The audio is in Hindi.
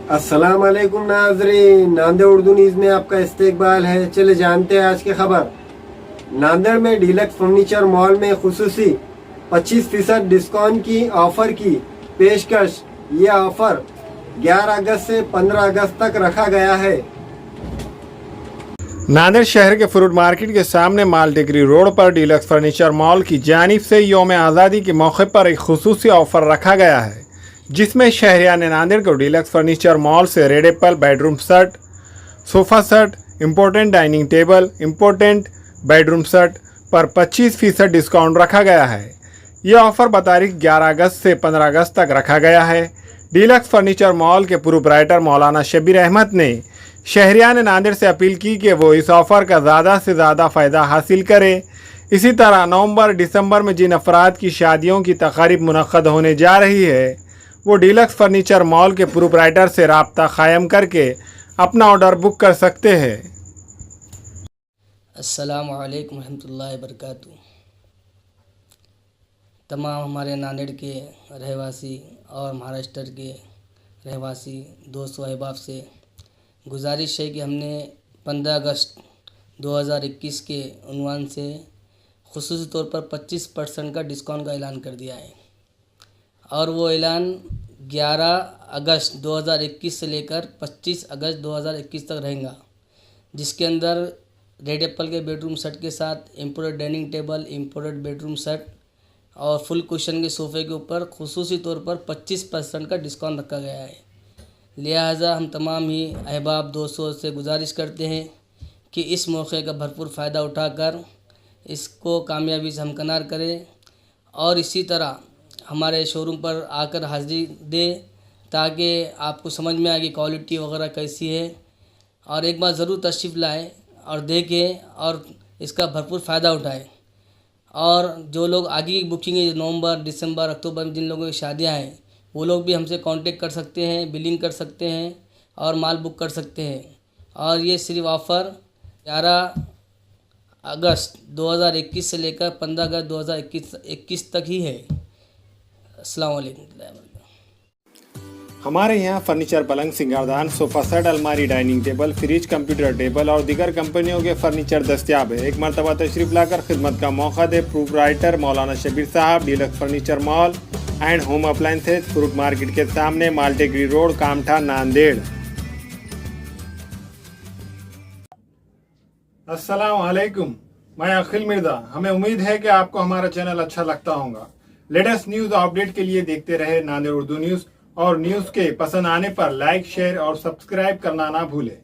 अस्सलाम वालेकुम नाजरीन, नांदेड़ उर्दू न्यूज़ में आपका इस्तकबाल है। चले जानते हैं आज की खबर। नांदेड़ में डीलक्स फर्नीचर मॉल में खुसूसी 25% डिस्काउंट की ऑफर की पेशकश। ये ऑफर 11 अगस्त से 15 अगस्त तक रखा गया है। नांदेड़ शहर के फ्रूट मार्केट के सामने माल टिकरी रोड पर डीलक्स फर्नीचर मॉल की जानिब से यौम आज़ादी के मौके पर एक खुसूसी ऑफर रखा गया है, जिसमें शहरियान नांदेड़ को डीलक्स फर्नीचर मॉल से red Apple bedroom set, sofa set, important dining table, important bedroom set पर 25% डिस्काउंट रखा गया है। यह ऑफर बतारीख 11 अगस्त से 15 अगस्त तक रखा गया है। डीलक्स फर्नीचर मॉल के प्रोप्राइटर मौलाना शबीर अहमद ने शहरियान नांदेड़ से अपील की कि वो इस ऑफ़र का ज़्यादा से ज़्यादा फ़ायदा हासिल करें। इसी तरह नवंबर दिसंबर में जिन अफराद की शादियों की तक़रीब मुनक़्क़द होने जा रही है, वो डीलक्स फर्नीचर मॉल के प्रोप्राइटर से रब्ता क़ायम करके अपना ऑर्डर बुक कर सकते हैं। अस्सलामु अलैकुम रहमतुल्लाहि बरकातुहू। तमाम हमारे नांदेड़ के रहवासी और महाराष्ट्र के रहवासी दोस्तों अहबाब से गुजारिश है कि हमने 15 अगस्त 2021 के उन्वान से ख़ुसूसी तौर पर 25% का डिस्काउंट का ऐलान कर दिया है और वो ऐलान 11 अगस्त 2021 से लेकर 25 अगस्त 2021 तक रहेगा, जिसके अंदर रेड एप्पल के बेडरूम सेट के साथ imported dining table, imported bedroom set और फुल कुशन के सोफ़े के ऊपर ख़ुसूसी तौर पर 25% का डिस्काउंट रखा गया है। लिहाजा हम तमाम ही अहबाब दोस्तों से गुजारिश करते हैं कि इस मौके का भरपूर फ़ायदा उठाकर इसको कामयाबी से हमकिनार करें और इसी तरह हमारे शोरूम पर आकर हाज़िरी दें ताकि आपको समझ में आए कि क्वालिटी वगैरह कैसी है, और एक बार ज़रूर तशरीफ़ लाएँ और देखें और इसका भरपूर फ़ायदा उठाएं। और जो लोग आगे की बुकिंग है, नवंबर, दिसंबर, अक्टूबर में जिन लोगों की शादियां हैं, वो लोग भी हमसे कांटेक्ट कर सकते हैं, बिलिंग कर सकते हैं और माल बुक कर सकते हैं। और ये सिर्फ ऑफ़र 11 अगस्त 2021 से लेकर 15 अगस्त 2021 तक ही है। अस्सलाम वालेकुम। हमारे यहाँ फर्नीचर, पलंग, सिंगारदान, सोफ़ा सेट, अलमारी, dining table, fridge, computer table और दीगर कंपनियों के फर्नीचर दस्तियाब है। एक मरतबा तशरीफ़ लाकर खिदमत का मौका दे। प्रोप्राइटर मौलाना शबीर साहब, deluxe furniture mall and home appliances, fruit market के सामने, माल टिकरी रोड, कामठा, नांदेड़। अस्सलाम वालेकुम, मैं अखिल मिर्जा। हमें उम्मीद है कि आपको हमारा चैनल अच्छा लगता होगा। लेटेस्ट न्यूज़ अपडेट के लिए देखते रहे नांदेड़ उर्दू न्यूज़, और न्यूज़ के पसंद आने पर लाइक, शेयर और सब्सक्राइब करना ना भूलें।